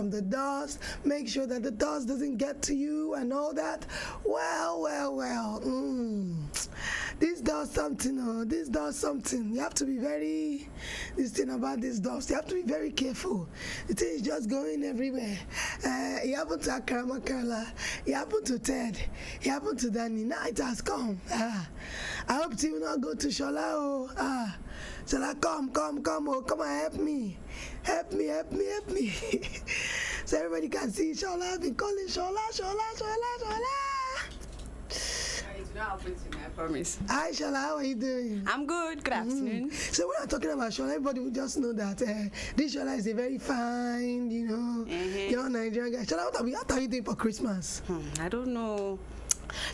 from the dust, make sure that the dust doesn't get to you and all that. Well. This does something, this does something. You have to be this thing about this dust, you have to be very careful. The thing is just going everywhere. It happened to Akarama Karla, it happened to Ted, it happened to Danny. Now it has come. I hope you will not go to Shola. Shola, come, come and help me. Help me. So everybody can see Shola. I've been calling Shola. I promise. Hi Shola, how are you doing? I'm good. Good afternoon. So when I'm talking about Shola, everybody will just know that this Shola is a very fine, young Nigerian guy. Shola, what are you doing for Christmas? I don't know.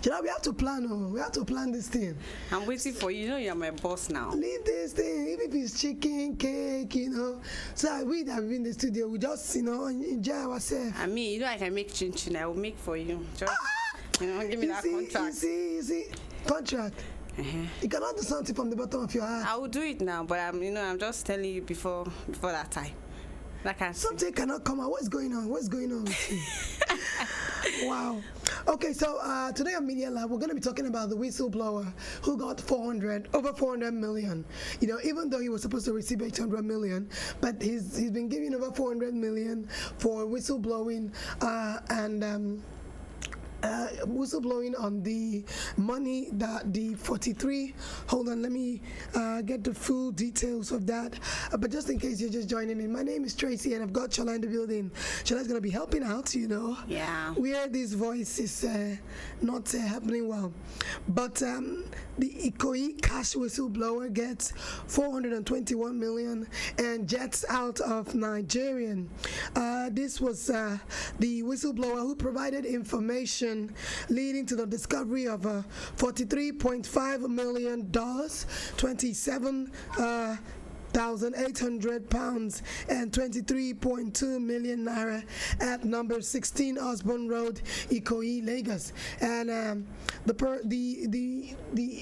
Shola, we have to plan. We have to plan this thing. I'm waiting for you. You know you're my boss now. Leave this thing, even if it's chicken, cake, So we that we in the studio, we just, enjoy ourselves. I mean, I can make chin chin. I will make for you. Just, give me that contract. You see, contract. You cannot do something from the bottom of your heart. I will do it now, but I'm just telling you before that time. Something cannot come out. What's going on with you? Wow. Okay, so today on Media Lab, we're going to be talking about the whistleblower who got over 400 million. Even though he was supposed to receive 800 million, but he's been given over 400 million for whistleblowing and whistleblowing on the money that the 43. Hold on, let me get the full details of that. But just in case you're just joining in, my name is Tracy, and I've got Shola in the building. Shola's gonna be helping out, Yeah. Where this voice is not happening well, but the Ikoyi cash whistleblower gets 421 million and jets out of Nigeria. This was the whistleblower who provided information leading to the discovery of $43.5 million, 27 £1,800 and 23.2 million naira at number 16 Osborne Road, Ikoyi, Lagos. And the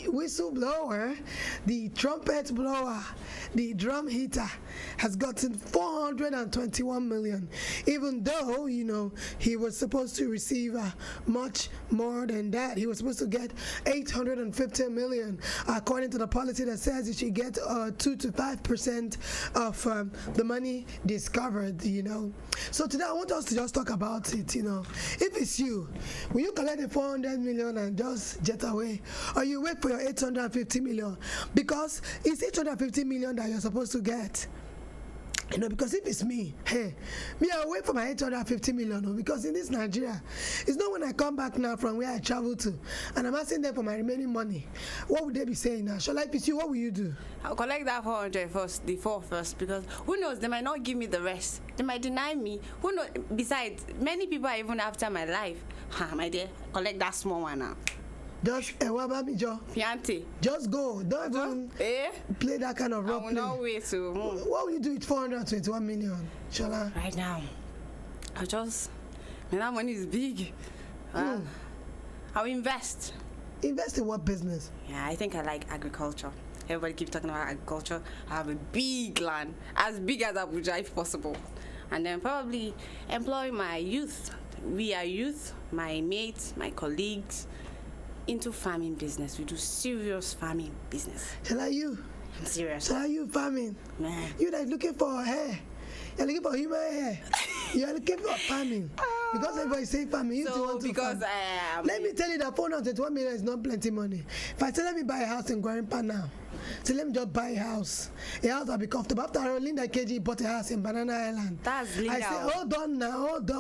whistleblower, the trumpet blower, the drum hitter has gotten 421 million, even though he was supposed to receive much more than that. He was supposed to get 850 million, according to the policy that says he should get 2 to 5% of the money discovered. So today I want us to just talk about it. If it's you, will you collect the 400 million and just jet away, or you wait for your 850 million? Because it's 850 million that you're supposed to get. Because if it's me, I'll wait for my 850 million. Because in this Nigeria, it's not when I come back now from where I travel to and I'm asking them for my remaining money. What would they be saying now? Shola, if it's you, what will you do? I'll collect that 400 first, the 4 first, because who knows, they might not give me the rest. They might deny me. Who knows? Besides, many people are even after my life. My dear, collect that small one now. Just Fiante. Just go. Don't even play that kind of rock. I will not wait to. What will you do with 421 million, Shola? Right now, that money is big. I'll invest. Invest in what business? Yeah, I think I like agriculture. Everybody keeps talking about agriculture. I have a big land, as big as Abuja if possible. And then probably employ my youth. We are youth, my mates, my colleagues, into farming business. We do serious farming business. Shall I you? I'm serious. Shall I you farming? Man. You that looking for hair. You're looking for human hair. You're looking for farming. Because everybody say farming, you do want to farm. Let me tell you that 421 million is not plenty money. If I say let me buy a house in Guarimpa now, so let me just buy a house. A house that'll be comfortable. After Linda KG bought a house in Banana Island. That's legal. I said, hold on now, hold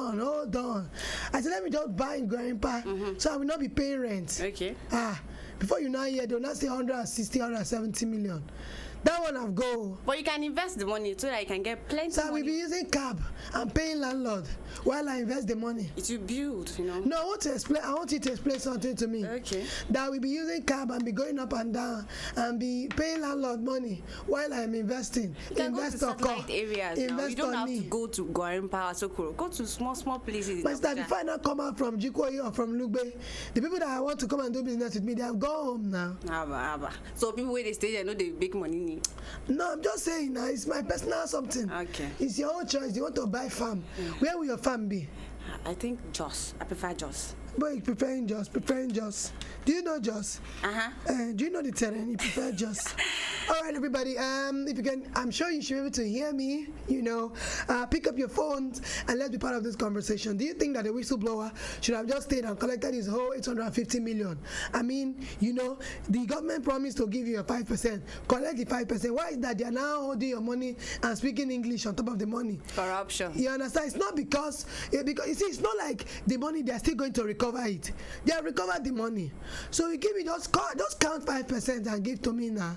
on. I said, let me just buy in Guarimpa, so I will not be paying rent. Okay. Before you know it, they'll not say 160, 170 million. That one I've go. But you can invest the money so that you can get plenty. So we'll be using cab and paying landlord. while I invest the money. It will build, No, I want you to explain something to me. Okay. That we be using cab and be going up and down and be paying landlord money while I'm investing. You can Invest go or to satellite areas now. You don't have to go to Gwarimpa or Sokoro. Go to small places. But the final come out from Jikoyi or from Lugbe, the people that I want to come and do business with me, they have gone home now. So people where they stay there know they make money. No, I'm just saying now, it's my personal something. Okay. It's your own choice. You want to buy farm. Where will your farm be? I think Jos. I prefer Jos. But you're preferring Jos. Do you know Jos? Do you know the terrain? You prefer Jos. All right, everybody. If you can, I'm sure you should be able to hear me. Pick up your phones and let's be part of this conversation. Do you think that the whistleblower should have just stayed and collected his whole 850 million? I mean, the government promised to give you a 5%. Collect the 5%. Why is that they are now holding your money and speaking English on top of the money? Corruption. You understand? It's not because you see, it's not like the money they are still going to recover it. They have recovered the money. So you give me just count 5% and give to me now.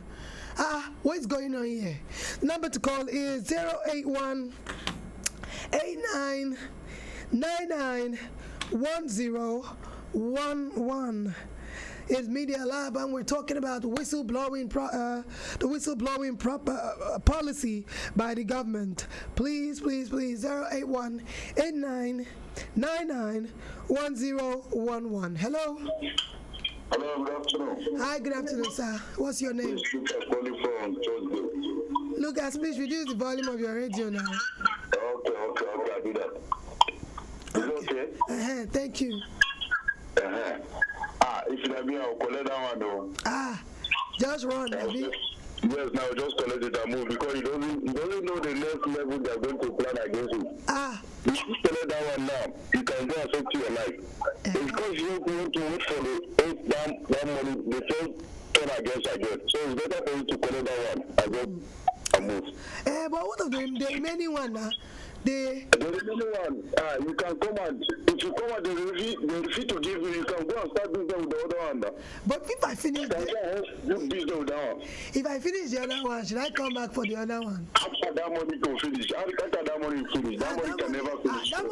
What's going on here? Number to call is 081 89 99 1011. It's Media Lab, and we're talking about whistleblowing policy by the government. Please, 081 89 99 1011. Hello. Hello, good afternoon. Hi, good afternoon, sir. What's your name? Lucas calling from Georgia. Lucas, please reduce the volume of your radio now. Okay, I'll do that. Is it okay? Thank you. If you have me, I'll collect that one though. Just run, Abby. Yes, now just collect it and move because you don't know the next level they're going to plan against you. If you collect that one now, you can go and save to your life. Because you don't want to wait for that money, the first turn against again. So it's better for you to collect that one and move. But what of the remaining one now? The remaining one, you can come and if you come and they refuse to give you can go and start doing with the other one. But if I finish the other one, should I come back for the other one? After that money can finish. After that money finish. That money can never finish. That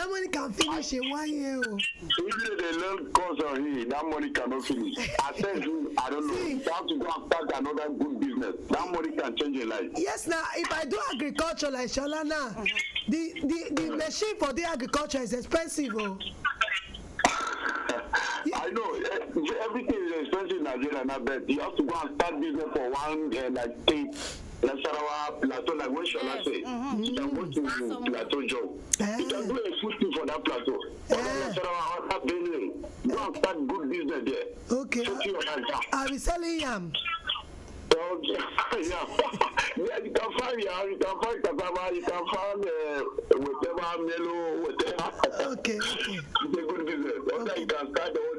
money can finish in 1 year. Even if they learn course on here, that money cannot finish. I said you, I don't know. You have to go and start another good business. That money can change your life. Yes, now if I do agriculture like Shola now, the machine for the agriculture is expensive. I know everything is expensive in Nigeria now, but you have to go and start business for one thing. Nasarawa plateau, like what shall I say? You can go to plateau job. You can do a food thing for that plateau. Nasarawa, go and start good business there. Okay. I'll be selling yam. Yeah, you can find cassava, you can find whatever mellow, whatever. Okay. It's a good business. Also, you can start all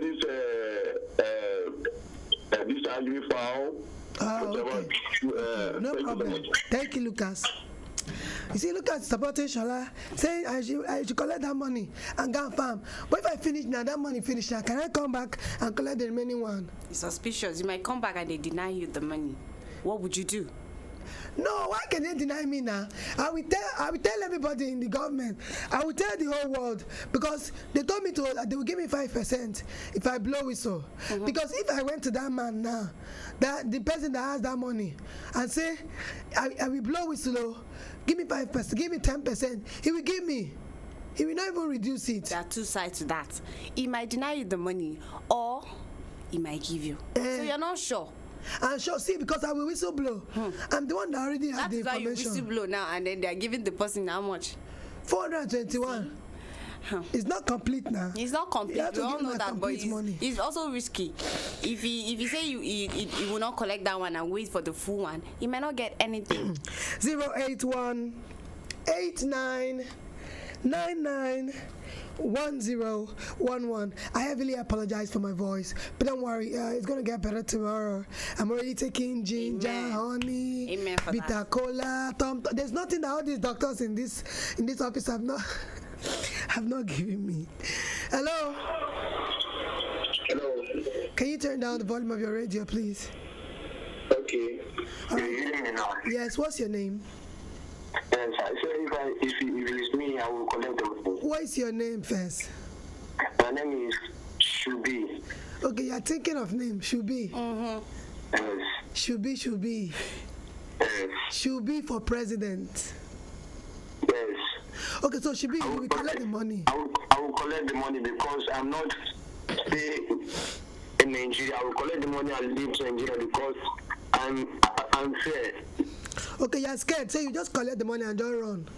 this agri fowl. Okay. No problem. Thank you, Lucas. You see, Lucas supporting Shola, saying I should collect that money and go and farm. But if I finish now, that money finish now, can I come back and collect the remaining one? It's suspicious. You might come back and they deny you the money. What would you do? No, why can they deny me now? I will tell everybody in the government. I will tell the whole world because they told me they will give me 5% if I blow whistle. Because if I went to that man now, the person that has that money, and say I will blow whistle, give me 5%, give me 10%, he will give me. He will not even reduce it. There are two sides to that. He might deny you the money, or he might give you. So you're not sure. And sure, see, because I will whistle blow. I'm the one that already has the information. That's why you whistle blow now, and then they're giving the person how much? 421. It's not complete now. It's not complete. We all know that, but it's also risky. If he say he will not collect that one and wait for the full one, he might not get anything. 081 89 99 1011. I heavily apologize for my voice, but don't worry, it's gonna get better tomorrow. I'm already taking ginger, honey, bitter cola, there's nothing that all these doctors in this office have not given me. Hello. Can you turn down the volume of your radio, please? Okay. Right. Yes. What's your name? Yes, I say if I will collect the money. What is your name first? My name is Shubi. Okay, you're thinking of name, Shubi. Yes. Shubi. Yes. Shubi for president. Yes. Okay, so Shubi, you will collect the money. I will collect the money because I'm not stay in Nigeria. I will collect the money and leave Nigeria because I'm fair. Okay, you're scared, so you just collect the money and just run.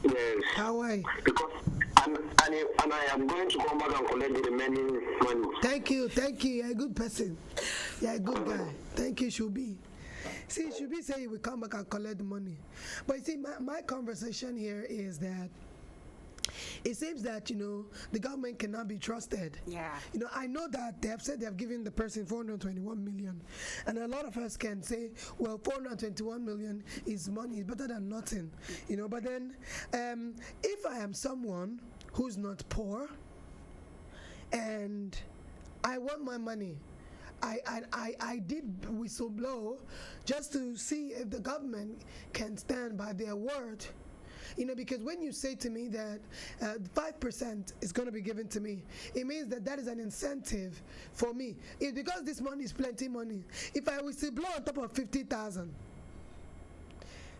Yes. How why? Because and I am going to come back and collect the remaining money. Thank you. You're a good person. You're a good guy. Thank you, Shubi. See, Shubi say he will come back and collect the money. But you see, my conversation here is that it seems that, the government cannot be trusted. Yeah. I know that they have said they have given the person 421 million. And a lot of us can say, well, 421 million is money, it's better than nothing. But then if I am someone who's not poor and I want my money, I did whistleblow just to see if the government can stand by their word. Because when you say to me that 5% is going to be given to me, it means that is an incentive for me. It's because this money is plenty money. If I whistleblow on top of 50,000,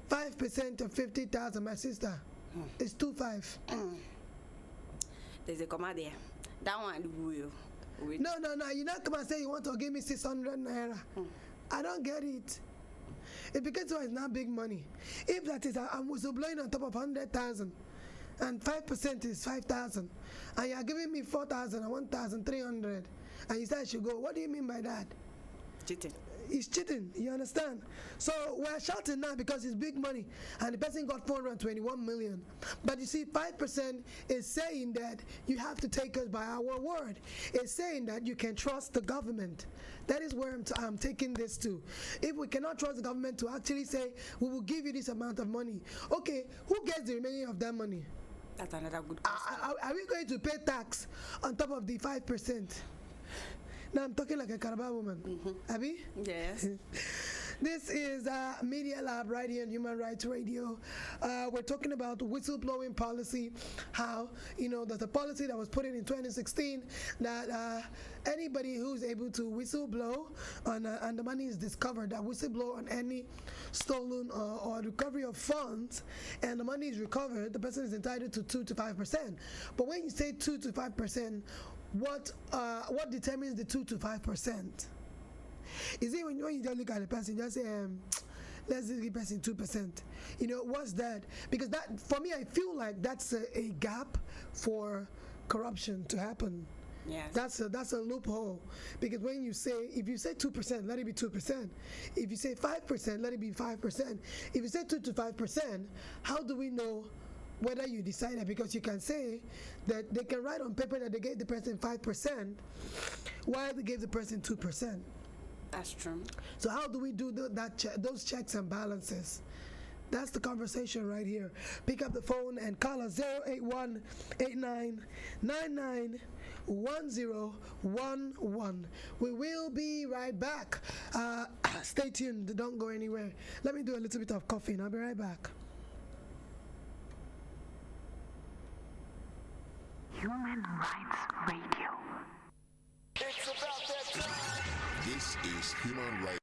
5% of 50,000, my sister, is 2.5. There's a comma there. That one will. No. You not come and say you want to give me 600 naira. I don't get it. It's because it's not big money. If that is, I'm whistleblowing on top of 100,000, and 5% is 5,000, and you're giving me 4,000 and 1,300, and you say I should go. What do you mean by that? Cheating. It's cheating, you understand? So we're shouting now because it's big money and the person got 421 million. But you see, 5% is saying that you have to take us by our word. It's saying that you can trust the government. That is where I'm taking this to. If we cannot trust the government to actually say, we will give you this amount of money. Okay, who gets the remaining of that money? That's another good question. Are we going to pay tax on top of the 5%? Now I'm talking like a Carabao woman. Abby? Yes. This is Media Lab right here on Human Rights Radio. We're talking about whistleblowing policy, how, there's a policy that was put in 2016 that anybody who's able to whistleblow and the money is discovered, that whistleblow on any stolen or recovery of funds, and the money is recovered, the person is entitled to 2 to 5%. But when you say 2 to 5%, what determines the 2 to 5%? Is it when you just look at the person, just say, let's just give the person 2%? What's that? Because that, for me, I feel like that's a gap for corruption to happen. Yes. That's a loophole. Because when you say, if you say 2%, let it be 2%. If you say 5%, let it be 5%. If you say 2 to 5%, how do we know whether you decide that? Because you can say that they can write on paper that they gave the person 5% while they gave the person 2%. That's true. So how do we do those checks and balances? That's the conversation right here. Pick up the phone and call us 081-8999-1011. We will be right back. Stay tuned. Don't go anywhere. Let me do a little bit of coffee and I'll be right back. Human Rights Radio. It's about that time. This is Human Rights.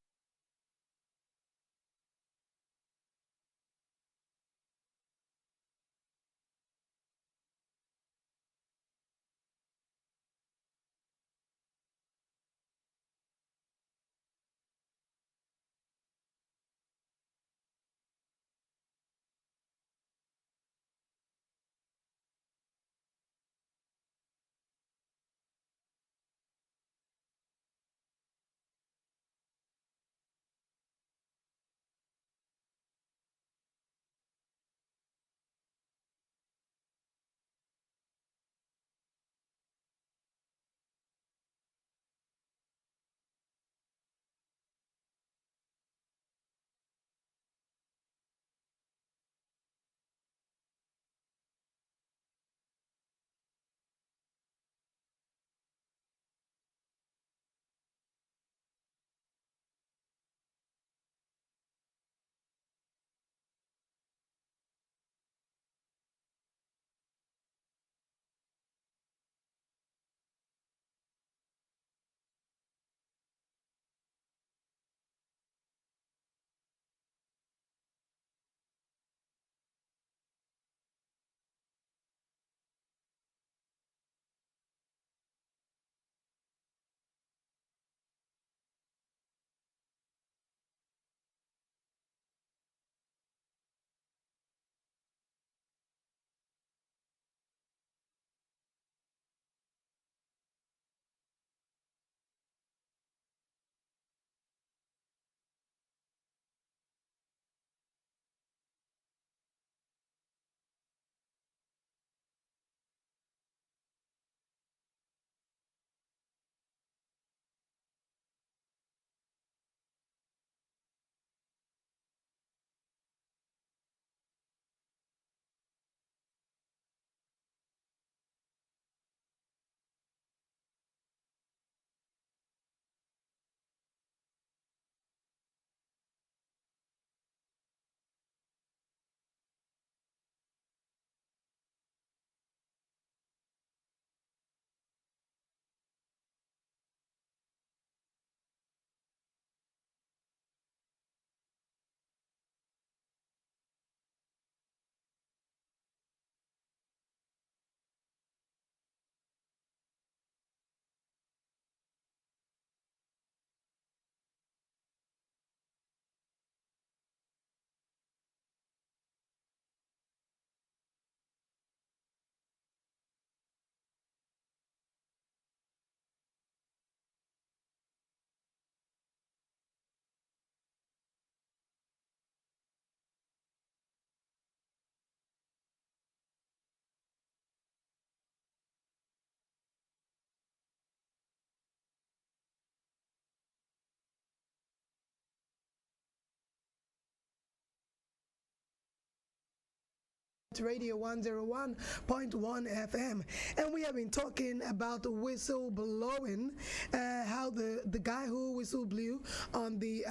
Radio 101.1 FM, and we have been talking about whistle blowing, how the guy who whistle blew on the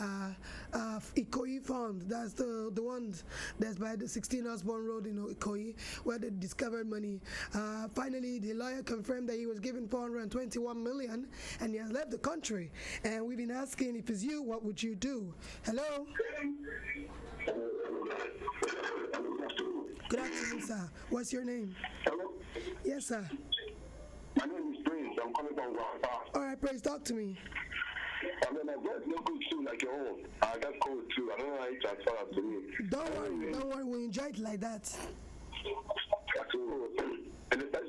Ikoyi fund, that's the one that's by the 16 Osborne Road in Ikoyi, where they discovered money. Finally, the lawyer confirmed that he was given 421 million and he has left the country. And we've been asking, if it's you, what would you do? Hello? Good afternoon, sir. What's your name? Hello? Yes, sir. My name is Prince. I'm calling from Guapa. All right, Praise, talk to me. I mean, I got no good too, like your own. I got cold too. I don't know how you transfer that to me. Don't worry, we enjoy it like that. So, and they say,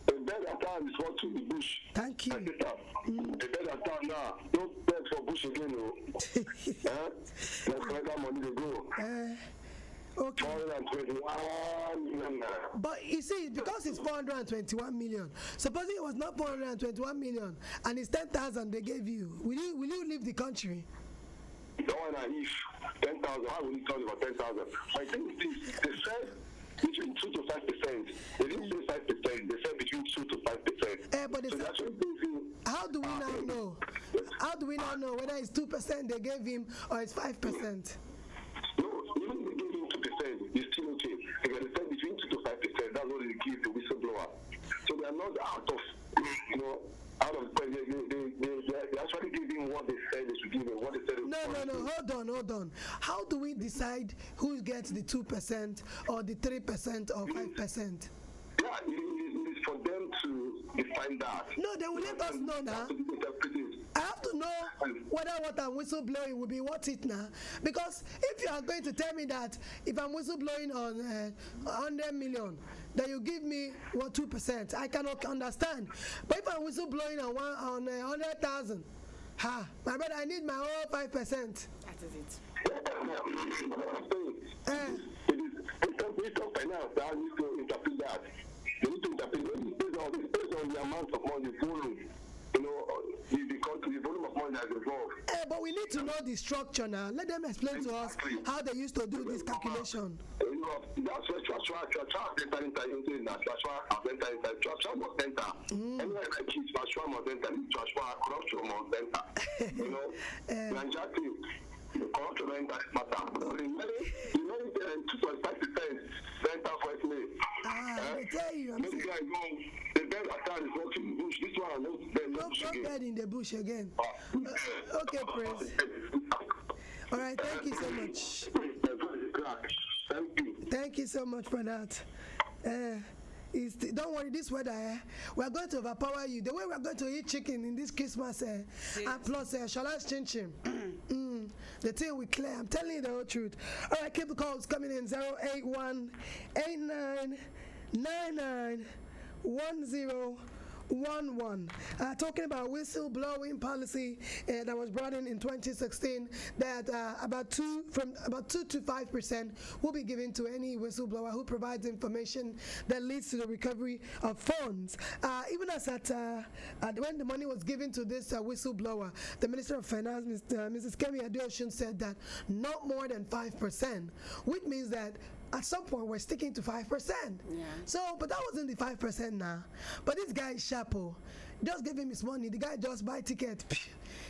the bed at town is what to the bush. Thank you. The bed at town now, don't beg for bush again, no. Let's collect that money to go. Okay. 421 million. But you see, because it's 421 million, supposing it was not 421 million and it's 10,000 they gave you, will you leave the country? Don't want to if 10,000, why would you tell you about 10,000? My thing is this, they said between 2 to 5%. They didn't say 5%, they said between 2 to 5%. But so that's what how do we now know? How do we now know whether it's 2% they gave him or it's 5%? No, even if they gave him 2%, it's still okay. Because they said between 2 to 5%, that's what they give the whistleblower. So they are not out of, out of, they actually give him what they said they should give him, what they said. No, hold on. How do we decide who gets the 2% or the 3% or 5%? Yeah, it is for them to define that. No, they will let us know now. I have to know whether what I'm whistleblowing will be worth it now. Because if you are going to tell me that if I'm whistleblowing on 100 million, that you give me 2%, I cannot understand. But if I'm whistleblowing on 100,000, my brother, I need my whole 5%. That is it. It's not finance that needs to interpret that. They need to interpret it based on the amount of money volume. The volume of money that's involved. But we need to know the structure now. Let them explain to us how they used to do this calculation. That's where Joshua entered into that. Joshua must enter. Anyway, like Joshua must enter. Joshua corruption must enter. Exactly. Corruption enter matter. The money 2.5% enter for it. I tell you, the bed attack is working in the bush. This one, no bed in the bush again. Okay, Prince. All right, thank you so much. Thank you. Thank you so much for that. Don't worry, this weather, we are going to overpower you. The way we are going to eat chicken in this Christmas, and plus Shala's chin chin. The thing we clear. I'm telling you the whole truth. All right, keep the calls coming in. 081 89 99 1011. Talking about whistleblowing policy that was brought in 2016, that about 2 to 5% will be given to any whistleblower who provides information that leads to the recovery of funds. Even as when the money was given to this whistleblower, the Minister of Finance, Mrs. Kemi Adeosun, said that not more than 5%, which means that at some point we're sticking to 5%. Yeah. So, but that wasn't the 5% now. But this guy is sharpo. Just give him his money. The guy just buy ticket.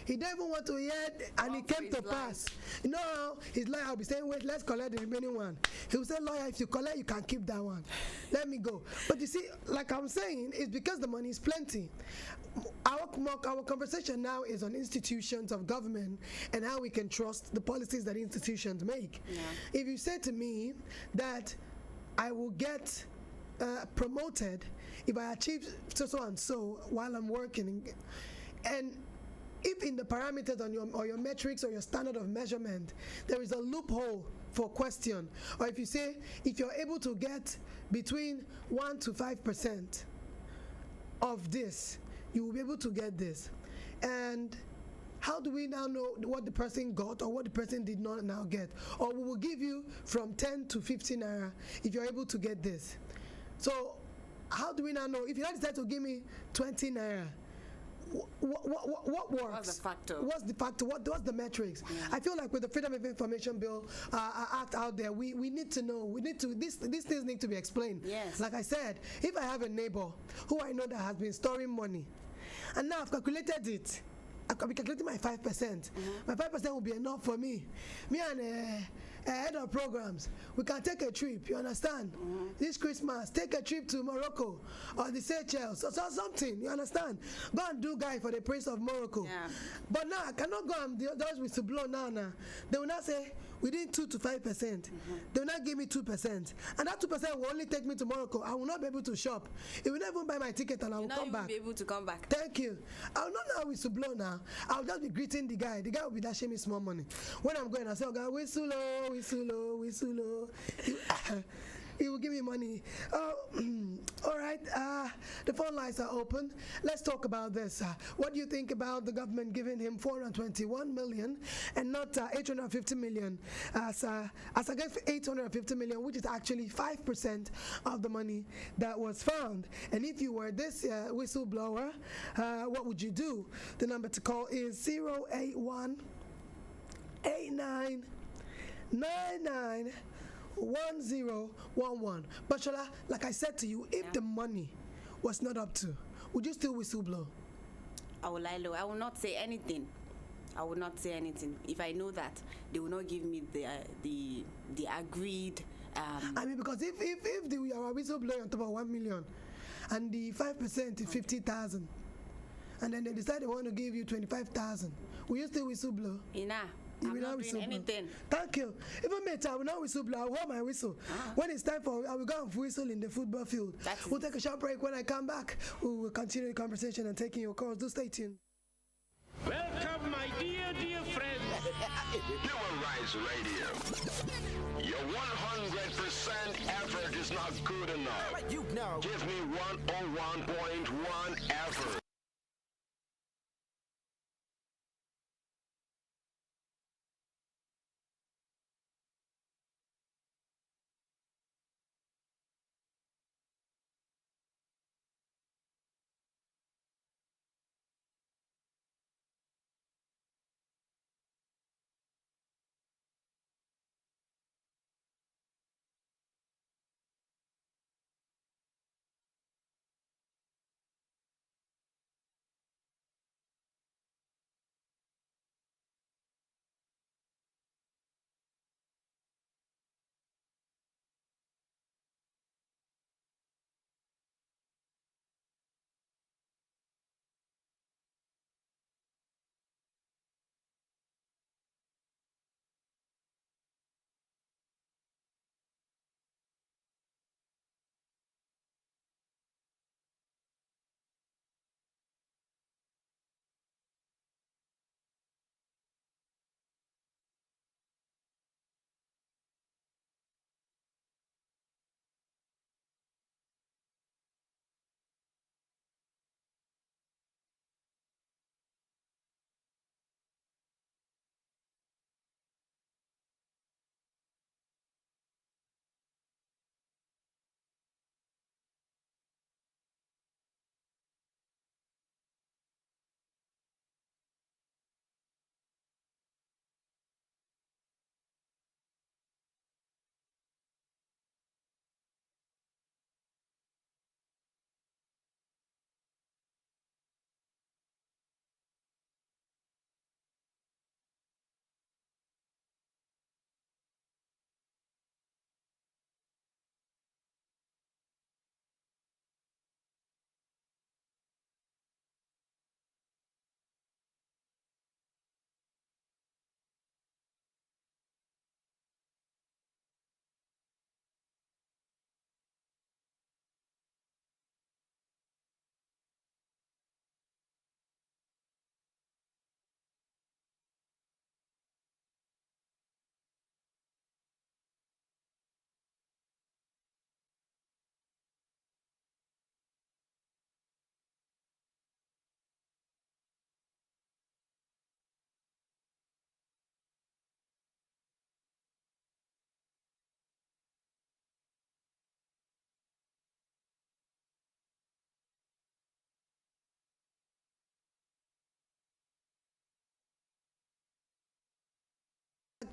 He don't even want to hear it, and it came to pass. You know how his lawyer will be saying, wait, let's collect the remaining one. He will say, lawyer, if you collect, you can keep that one. Let me go. But you see, like I'm saying, it's because the money is plenty. Our conversation now is on institutions of government and how we can trust the policies that institutions make. Yeah. If you say to me that I will get promoted if I achieve so and so while I'm working, and if in the parameters on your metrics or your standard of measurement there is a loophole for question, or if you say if you're able to get between 1 to 5% of this, you will be able to get this. And how do we now know what the person got or what the person did not now get? Or we will give you from 10 to 15 naira if you're able to get this. So how do we now know? If you decide to give me 20 naira, what works? What's the factor? What's the factor? What's the metrics? Yeah. I feel like with the Freedom of Information Bill Act out there, we need to know. We need to these things need to be explained. Yes. Like I said, if I have a neighbor who I know that has been storing money, and now I've calculated it. I've calculated my 5%. My 5% will be enough for me. Me and head of programs, we can take a trip. You understand? This Christmas, take a trip to Morocco or the Seychelles or something. You understand? Go and do guy for the praise of Morocco. Yeah. But now I cannot go and those with to blow now. They will not say within 2 to 5%. They will not give me 2%, and that 2% will only take me to Morocco. I will not be able to shop. It will not even buy my ticket, and I will come back. Be able to come back. Thank you. I will not know with to blow now. I'll just be greeting the guy. The guy will be dashing me small money. When I'm going, I say, oh God, whistle, oh, whistle, oh, whistle, oh. He will give me money. All right. The phone lines are open. Let's talk about this. What do you think about the government giving him 421 million and not 850 million as against 850 million, which is actually 5% of the money that was found? And if you were this whistleblower, what would you do? The number to call is 081 89 99 1011. But Shola, like I said to you, if the money was not up to, would you still whistleblow? I will lie low. I will not say anything. I will not say anything if I know that they will not give me the agreed. I mean, because if you are a whistleblower on top of 1 million, and the 5% is 50,000, and then they decide they want to give you 25,000, will you still whistleblow? Ina. You I'm will not whistle doing blow. anything. Thank you. Even me, I will not whistle blow. I will hold my whistle. When it's time for, I will go and whistle in the football field. We'll take a short break. When I come back, we will continue the conversation and taking your calls. Do stay tuned. Welcome, my dear friends. Human Rights Radio. Your 100% effort is not good enough. You know. Give me 101.1 effort.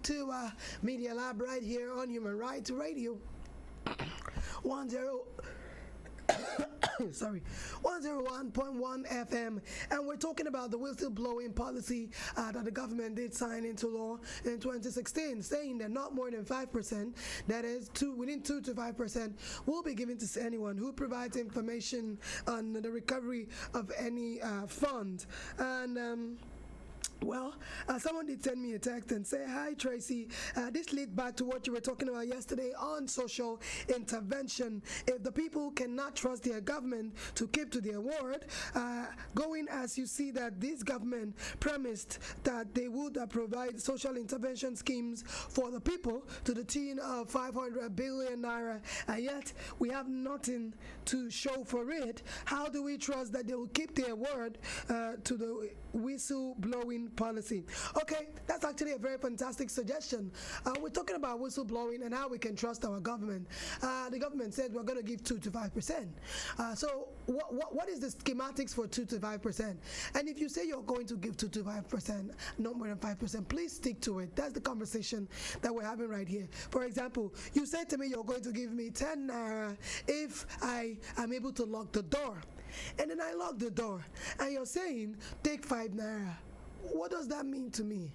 to Media Lab right here on Human Rights Radio. 101.1 FM, and we're talking about the whistleblowing policy that the government did sign into law in 2016, saying that not more than 5%, that is within 2 to 5%, will be given to anyone who provides information on the recovery of any fund. And well, someone did send me a text and say, hi Tracy, this leads back to what you were talking about yesterday on social intervention. If the people cannot trust their government to keep to their word, going as you see that this government promised that they would provide social intervention schemes for the people to the tune of 500 billion naira, and yet we have nothing to show for it. How do we trust that they will keep their word to the whistleblowing policy? Okay, that's actually a very fantastic suggestion. We're talking about whistleblowing and how we can trust our government. The government said we're going to give 2 to 5%. So what is the schematics for 2 to 5%? And if you say you're going to give 2 to 5%, not more than 5%, please stick to it. That's the conversation that we're having right here. For example, you said to me you're going to give me 10 naira if I am able to lock the door. And then I lock the door, and you're saying take 5 naira. What does that mean to me?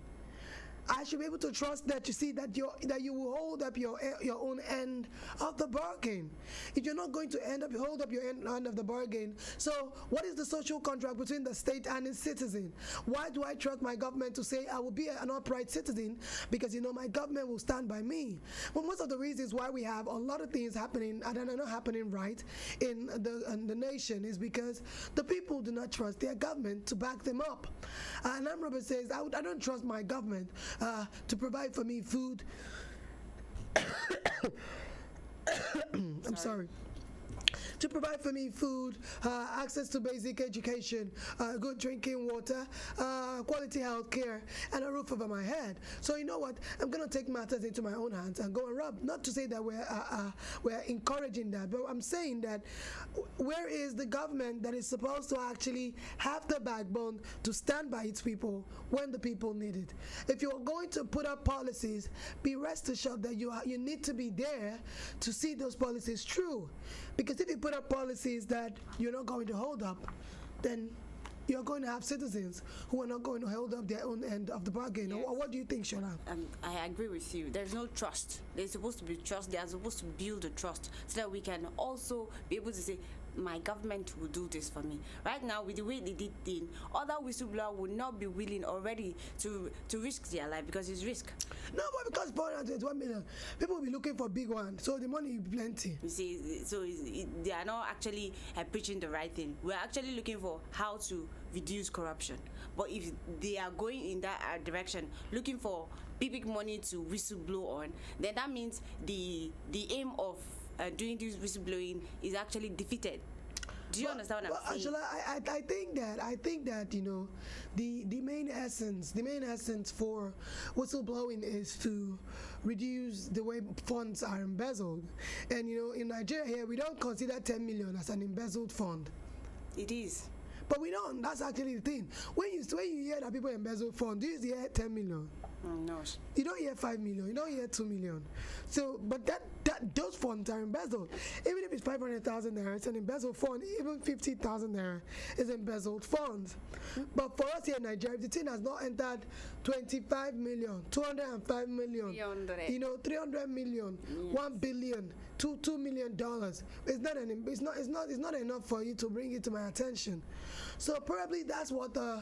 I should be able to trust that you see that you will hold up your own end of the bargain. If you're not going to hold up your end of the bargain, so what is the social contract between the state and its citizen? Why do I trust my government to say I will be an upright citizen? Because my government will stand by me. Well, most of the reasons why we have a lot of things happening and are not happening right in the nation is because the people do not trust their government to back them up. And Robert says I don't trust my government to provide for me food. I'm sorry. To provide for me food, access to basic education, good drinking water, quality health care, and a roof over my head. So you know what? I'm going to take matters into my own hands and go and rob. Not to say that we're encouraging that, but I'm saying that where is the government that is supposed to actually have the backbone to stand by its people when the people need it? If you're going to put up policies, be rest assured that you need to be there to see those policies through. Because if you put up policies that you're not going to hold up, then you're going to have citizens who are not going to hold up their own end of the bargain. Yes. What do you think, Shola? I agree with you. There's no trust. There's supposed to be trust. They are supposed to build the trust so that we can also be able to say, my government will do this for me. Right now, with the way they did things, other whistleblowers would not be willing already to risk their life because it's risk. No, but because 421 million, people will be looking for big ones, so the money will be plenty. You see, so they are not actually preaching the right thing. We're actually looking for how to reduce corruption. But if they are going in that direction, looking for big money to whistleblow on, then that means the aim of doing this whistleblowing is actually defeated. Do you understand what I'm saying? Angela, I think that the main essence for whistleblowing is to reduce the way funds are embezzled. And in Nigeria here we don't consider 10 million as an embezzled fund. It is. But we don't. That's actually the thing. When you hear that people embezzle funds, do you hear 10 million? No. You don't hear 5 million. You don't hear 2 million. So, but those funds are embezzled. Even if it's 500,000 naira, it's an embezzled fund. Even 50,000 naira is embezzled funds. But for us here in Nigeria, if the thing has not entered 25 million, 205 million, 300 million, yes. 1 billion, $2 million, it's not enough for you to bring it to my attention. So probably that's what the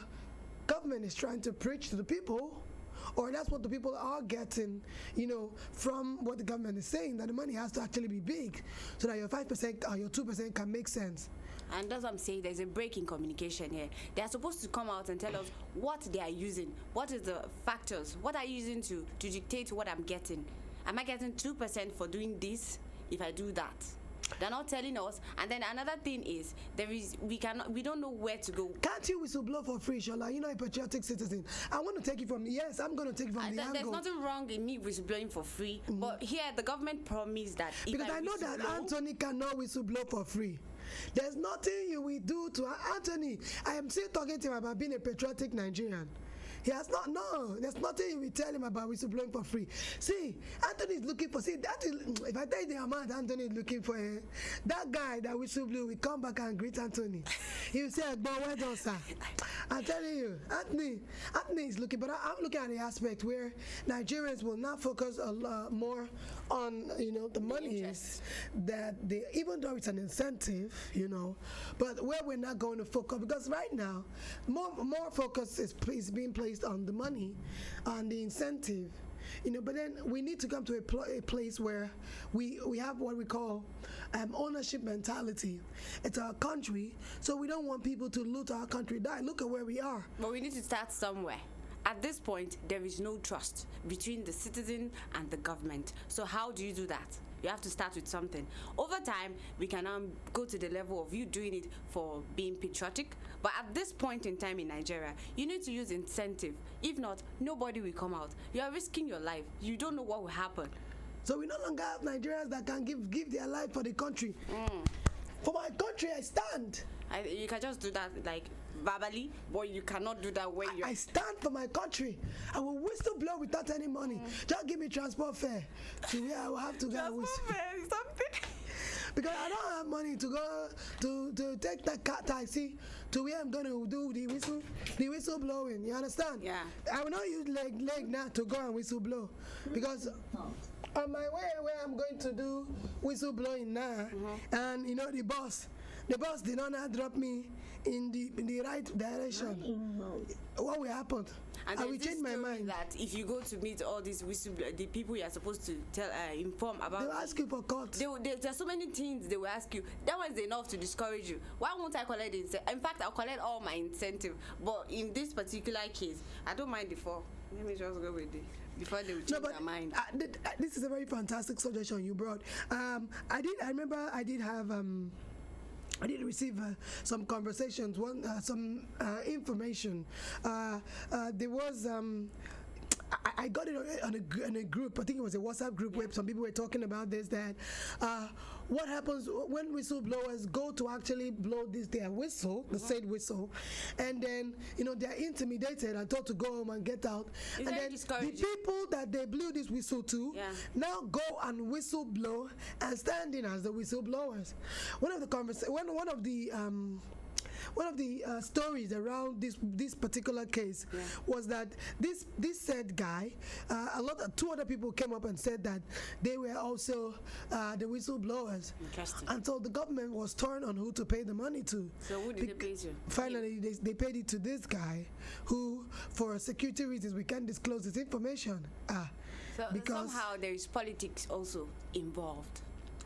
government is trying to preach to the people. Or that's what the people are getting, from what the government is saying, that the money has to actually be big so that your 5% or your 2% can make sense. And that's what I'm saying. There's a break in communication here. They are supposed to come out and tell us what they are using. What is the factors? What are you using to dictate what I'm getting? Am I getting 2% for doing this if I do that? They're not telling us. And then another thing is we don't know where to go. Can't you whistleblow for free, Shola? You're a patriotic citizen. I want to take it from I'm going to take it from the angle. There's nothing wrong in me whistleblowing for free. Mm-hmm. But here the government promised that if because I know that Anthony cannot whistleblow for free. There's nothing you will do to Anthony. I am still talking to him about being a patriotic Nigerian. He has not. No, there's nothing we tell him about whistleblowing for free. See, Anthony is looking for. See, that is, if I tell you the amount Anthony is looking for, that guy that whistleblow will come back and greet Anthony. He will say, "But well done, sir." I'm telling you, Anthony is looking. But I'm looking at the aspect where Nigerians will now focus a lot more on, the money is that they, even though it's an incentive, but where we're not going to focus, because right now more focus is being placed on the money, on the incentive, but then we need to come to a place where we have what we call ownership mentality. It's our country, so we don't want people to loot our country. Look at where we are. But we need to start somewhere. At this point, there is no trust between the citizen and the government. So how do you do that? You have to start with something. Over time, we can now go to the level of you doing it for being patriotic. But at this point in time in Nigeria, you need to use incentive. If not, nobody will come out. You are risking your life. You don't know what will happen. So we no longer have Nigerians that can give their life for the country. For my country, I stand. You can just do that like verbally, but you cannot do that when I stand for my country. I will whistle blow without any money. Just give me transport fare to where I will have to go and whistle. Transport fare, something. Because I don't have money to go to take that car taxi to where I'm going to do the whistle blowing. You understand? Yeah. I will not use leg now to go and whistle blow, because on my way where I'm going to do whistle blowing now, and the boss did not drop me in the right direction. What will happen? And I will change my mind. That if you go to meet all these the people you are supposed to inform about, they will ask you for cuts. There are so many things they will ask you. That one is enough to discourage you. Why won't I collect the incentive? In fact, I'll collect all my incentive. But in this particular case, I don't mind the 4. Let me just go with it before they will change their mind. This is a very fantastic suggestion you brought. I did receive some conversations, some information. There was I got it on a group. I think it was a WhatsApp group where some people were talking about this. That what happens when whistleblowers go to actually blow their whistle, the said whistle, and then they're intimidated and told to go home and get out. And then the people that they blew this whistle to now go and whistle blow and stand in as the whistleblowers. One of the stories around this particular case was that this said guy, 2 other people came up and said that they were also the whistleblowers. Interesting. And so the government was torn on who to pay the money to. So who did they pay to? Finally, they paid it to this guy, who, for security reasons, we can't disclose his information. Because somehow there is politics also involved.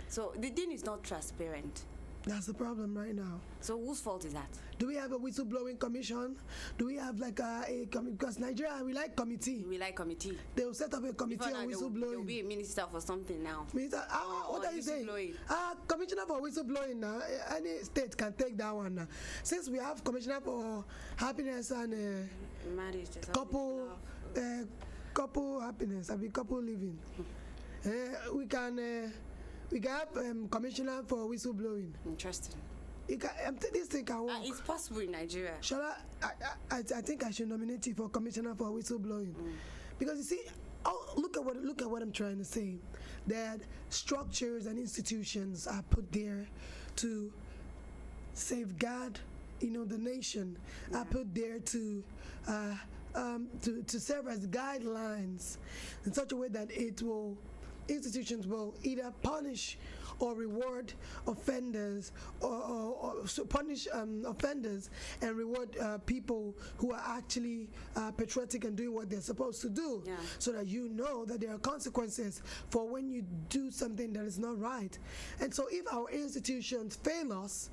So the thing is not transparent. That's the problem right now. So whose fault is that? Do we have a whistleblowing commission? Do we have like because Nigeria, we like committee. We like committee. They will set up a committee on whistleblowing. There will be a minister for something now. Minister, what are you saying? Commissioner for whistleblowing now. Any state can take that one now. Since we have commissioner for happiness and marriage, couple happiness, couple living. We can have commissioner for whistleblowing. Interesting. This thing can work. It's possible in Nigeria. Shall I think I should nominate you for commissioner for whistleblowing, because you see, look at what I'm trying to say. That structures and institutions are put there to safeguard, the nation. Are put there to serve as guidelines in such a way that institutions will either punish or reward offenders, or punish offenders and reward people who are actually patriotic and doing what they're supposed to do, so that that there are consequences for when you do something that is not right. And so if our institutions fail us,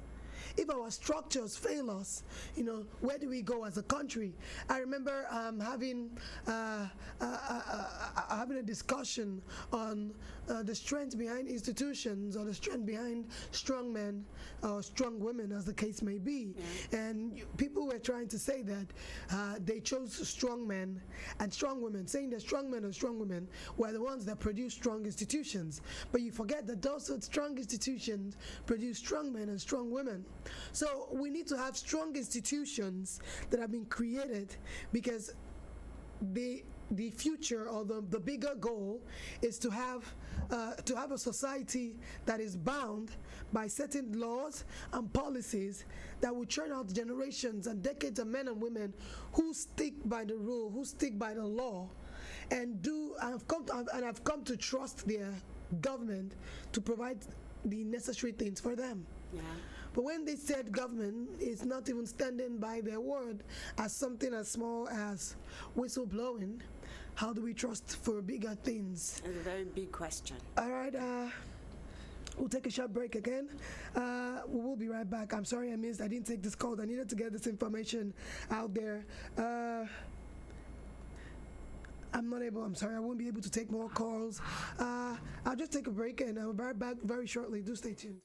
if our structures fail us, where do we go as a country? I remember having a discussion on the strength behind institutions, or the strength behind strong men or strong women, as the case may be. And people were trying to say that they chose strong men and strong women, saying that strong men and strong women were the ones that produce strong institutions. But you forget that those strong institutions produce strong men and strong women. So we need to have strong institutions that have been created, because the future, or the bigger goal, is to have a society that is bound by certain laws and policies that will churn out generations and decades of men and women who stick by the rule, who stick by the law, and have come to trust their government to provide the necessary things for them. Yeah. But when they said government is not even standing by their word, as something as small as whistleblowing, how do we trust for bigger things? It's a very big question. All right, we'll take a short break again. We will be right back. I'm sorry I didn't take this call. I needed to get this information out there. I'm sorry, I won't be able to take more calls. I'll just take a break and I'll be right back very shortly. Do stay tuned.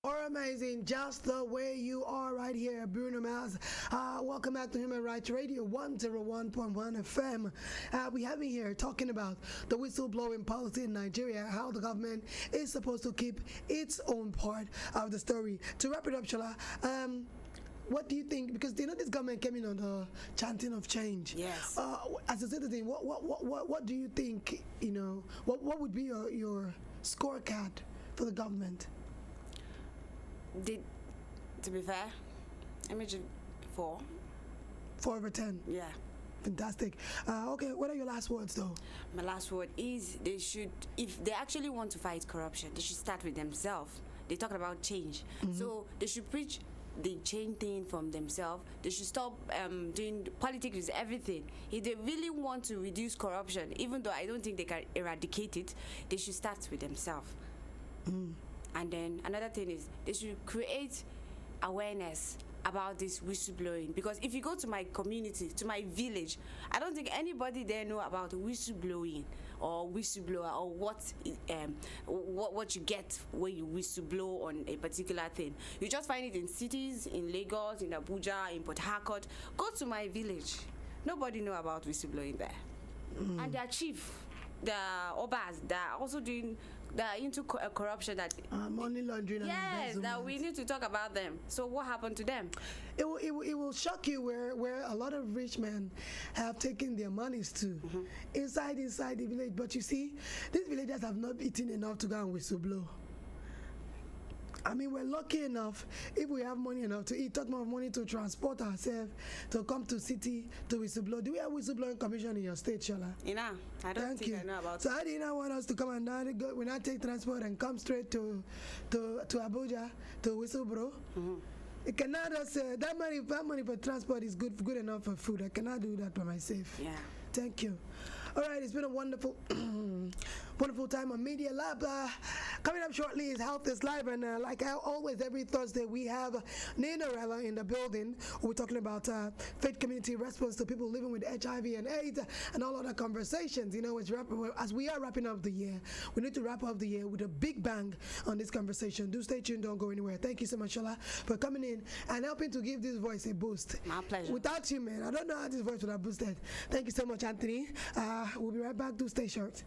Or amazing, just the way you are right here, Bruno Mars. Welcome back to Human Rights Radio 101.1 FM. We have been here talking about the whistleblowing policy in Nigeria, how the government is supposed to keep its own part of the story. To wrap it up, Shola, what do you think? Because this government came in on the chanting of change. Yes. As a citizen, what do you think? What would be your scorecard for the government? To be fair, I mentioned 4. 4 over 10. Yeah. Fantastic. Okay, what are your last words, though? My last word is they should, if they actually want to fight corruption, they should start with themselves. They talk about change. Mm-hmm. So they should preach the change thing from themselves. They should stop doing politics with everything. If they really want to reduce corruption, even though I don't think they can eradicate it, they should start with themselves. Mm. And then another thing is they should create awareness about this whistleblowing, because if you go to my community, to my village, I don't think anybody there know about whistleblowing or whistleblower or what you get when you whistleblow on a particular thing. You just find it in cities, in Lagos, in Abuja, in Port Harcourt. Go to my village, nobody know about whistleblowing there. And their chief, the obas, they are also doing that are into corruption, that money laundering. Yes, and that we need to talk about them. So what happened to them? It will shock you where a lot of rich men have taken their monies to, inside the village. But you see, these villagers have not eaten enough to go and whistleblow. I mean, we're lucky enough if we have money enough to eat, talk more money to transport ourselves, to come to city to whistleblow. Do we have whistleblowing commission in your state, Shola? I don't think I know about So how do you not want us to come and we not take transport and come straight to Abuja to whistleblow? It cannot just that money for transport is good enough for food. I cannot do that by myself. Yeah. Thank you. All right, it's been a wonderful, wonderful time on Media Lab. Coming up shortly is Health is Live, and like always, every Thursday we have Nina Rella in the building. We're talking about faith community response to people living with HIV and AIDS, and all other conversations. You know, as we are wrapping up the year, we need to wrap up the year with a big bang on this conversation. Do stay tuned, don't go anywhere. Thank you so much, Shola, for coming in and helping to give this voice a boost. My pleasure. Without you, man, I don't know how this voice would have boosted. Thank you so much, Anthony. We'll be right back. Do stay short.